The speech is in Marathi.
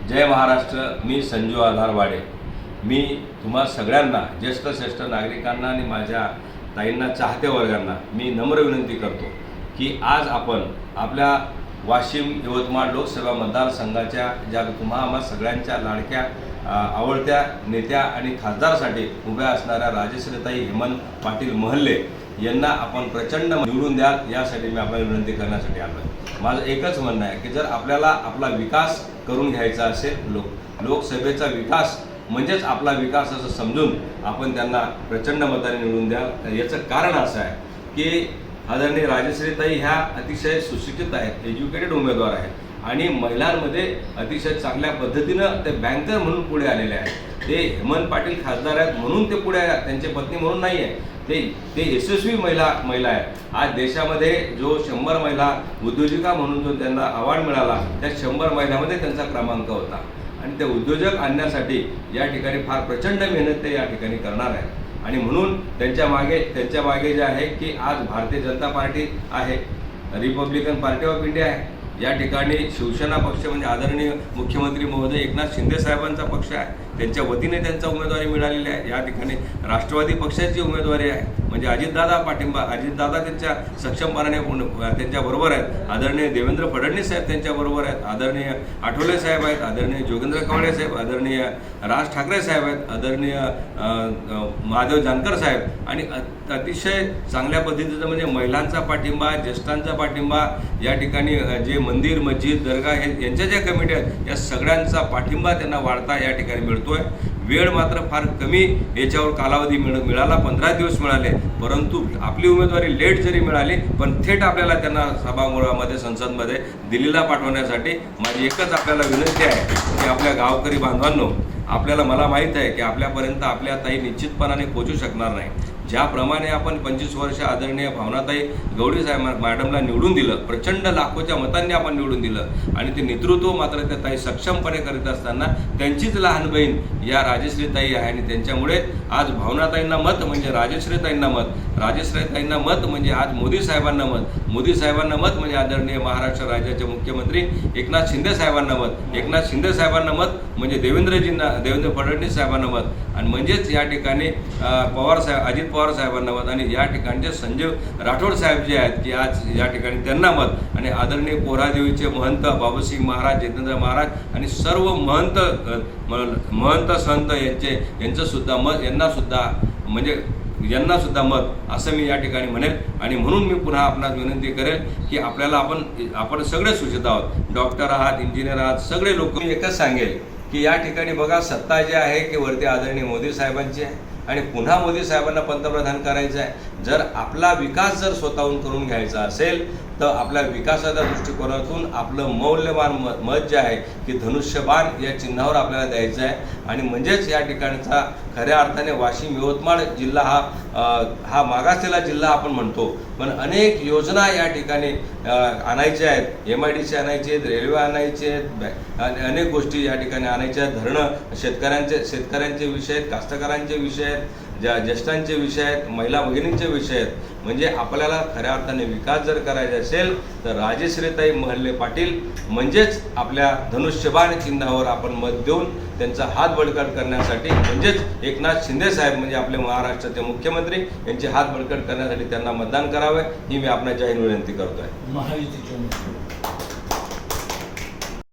जय महाराष्ट्र। मी संजू आधारवाडे। मी तुम्हा सगळ्यांना, ज्येष्ठ श्रेष्ठ नागरिकांना आणि माझ्या ताईंना, चाहते वर्गांना मी नम्र विनंती करतो की आज आपण आपल्या वाशिम यवतमाळ लोकसभा मतदारसंघाच्या ज्या तुम्हा आम्हा सगळ्यांच्या लाडक्या आवडत्या नेत्या आणि खासदारसाठी उभ्या असणाऱ्या राजश्रीताई हेमंत पाटील महल्ले यांना आपण प्रचंड निवडून द्याल, यासाठी मी आपल्याला विनंती करण्यासाठी आलो आहे। माझं एकच म्हणणं आहे की जर आपल्याला आपला विकास करून घ्यायचा असेल, लोकसभेचा विकास म्हणजेच आपला विकास असं समजून आपण त्यांना प्रचंड मताने निवडून द्याल। याचं कारण असं आहे की आदरणीय राजश्रीताई ह्या अतिशय सुशिक्षित आहेत, एज्युकेटेड उमेदवार आहेत आणि महिलांमध्ये अतिशय चांगल्या पद्धतीनं ते बँकर म्हणून पुढे आलेले आहेत। ते हेमंत पाटील खासदार आहेत म्हणून ते पुढे, त्यांची पत्नी म्हणून नाही आहे, ते यशस्वी महिला आहे। आज देशामध्ये जो 100 महिला उद्योजिका म्हणून जो त्यांना अवॉर्ड मिळाला, त्या 100 महिलांमध्ये त्यांचा क्रमांक होता आणि ते उद्योजक आणण्यासाठी या ठिकाणी फार प्रचंड मेहनत ते या ठिकाणी करणार आहेत आणि म्हणून त्यांच्या मागे जे आहे की आज भारतीय जनता पार्टी आहे, रिपब्लिकन पार्टी ऑफ इंडिया आहे, या ठिकाणी शिवसेना पक्ष म्हणजे आदरणीय मुख्यमंत्री महोदय एकनाथ शिंदे साहेबांचा पक्ष आहे, त्यांच्या वतीने त्यांचा उमेदवारी मिळालेली आहे। या ठिकाणी राष्ट्रवादी पक्षाची उमेदवारी आहे, म्हणजे अजितदादा पाठिंबा, अजितदादा त्यांच्या सक्षमपणाने त्यांच्याबरोबर आहेत, आदरणीय देवेंद्र फडणवीस साहेब त्यांच्याबरोबर आहेत, आदरणीय आठवले साहेब आहेत, आदरणीय जोगेंद्र कवळे साहेब, आदरणीय राज ठाकरे साहेब आहेत, आदरणीय महादेव जानकर साहेब आणि अतिशय चांगल्या पद्धतीचं म्हणजे महिलांचा पाठिंबा, ज्येष्ठांचा पाठिंबा, या ठिकाणी जे मंदिर, मस्जिद, दर्गा हे यांच्या ज्या कमिटी आहेत या सगळ्यांचा पाठिंबा त्यांना वाढता या ठिकाणी मिळतोय। वेळ मात्र फार कमी याच्यावर कालावधी मिळाला, 15 दिवस मिळाले, परंतु आपली उमेदवारी लेट जरी मिळाली पण थेट आपल्याला त्यांना सभागृहामध्ये, संसदमध्ये दिल्लीला पाठवण्यासाठी माझी एकच आपल्याला विनंती आहे की आपल्या गावकरी बांधवांनो, मला माहीत आहे की आपल्यापर्यंत आपल्या ताई निश्चितपणाने पोहोचू शकणार नाही। ज्याप्रमाणे आपण 25 वर्ष आदरणीय भावनाताई गवळी साहेब मॅडमला निवडून दिलं, प्रचंड लाखोच्या मतांनी आपण निवडून दिलं आणि ते नेतृत्व मात्र त्या ताई सक्षमपणे करीत असताना त्यांचीच लहान बहीण या राजश्रीताई आहे आणि त्यांच्यामुळे आज भावनाताईंना मत म्हणजे राजश्रीताईंना मत, राजश्रीताईंना मत म्हणजे आज मोदी साहेबांना मत, मोदी साहेबांना मत म्हणजे आदरणीय महाराष्ट्र राज्याचे मुख्यमंत्री एकनाथ शिंदे साहेबांना मत, एकनाथ शिंदे साहेबांना मत म्हणजे देवेंद्र फडणवीस साहेबांना मत आणि म्हणजेच या ठिकाणी अजित पवार साहेबांना मत आणि या ठिकाणचे संजय राठोड साहेब जे आहेत की आज या ठिकाणी त्यांना मत आणि आदरणीय पोहरादेवीचे महंत बाबूसिंग महाराज, जितेंद्र महाराज आणि सर्व महंत संत यांचं सुद्धा मत, यांना सुद्धा मत असं मी या ठिकाणी म्हणेल आणि म्हणून मी पुन्हा आपणास विनंती करेल की आपल्याला आपण सगळे सूचित आहोत, डॉक्टर आहात, इंजिनियर आहात, सगळे लोक। मी एकच सांगेल की या ठिकाणी बघा, सत्ता जी आहे की वरती आदरणीय मोदी साहेबांची आहे आणि पुन्हा मोदी साहेबांना पंतप्रधान करायचं आहे। जर आपला विकास जर स्वतःहून करून घ्यायचा असेल तर आपल्या विकासाच्या दृष्टिकोनातून आपलं मौल्यवान मत जे आहे की धनुष्यबाण या चिन्हावर आपल्याला द्यायचं आहे आणि म्हणजेच या ठिकाणचा खऱ्या अर्थाने वाशिम यवतमाळ जिल्हा हा मागासलेला जिल्हा आपण म्हणतो, पण अनेक योजना या ठिकाणी आणायच्या आहेत, MIDC आणायचे आहेत, रेल्वे आणायचे आहेत, अनेक गोष्टी या ठिकाणी आणायच्या आहेत, धरणं, शेतकऱ्यांचे विषय आहेत, कास्तकारांचे विषय आहेत, ज्येष्ठांचे विषय आहेत, महिला भगिनींचे विषय आहेत। म्हणजे आपल्याला खऱ्या अर्थाने विकास जर करायचा असेल तर राजश्रीताई महल्ले पाटील म्हणजेच आपल्या धनुष्यबाण चिन्हावर आपण मत देऊन त्यांचा हात बळकट करण्यासाठी, म्हणजेच एकनाथ शिंदे साहेब म्हणजे आपले महाराष्ट्राचे मुख्यमंत्री यांचे हात बळकट करण्यासाठी त्यांना मतदान करावे ही मी आपल्या जाहीर विनंती करतोय।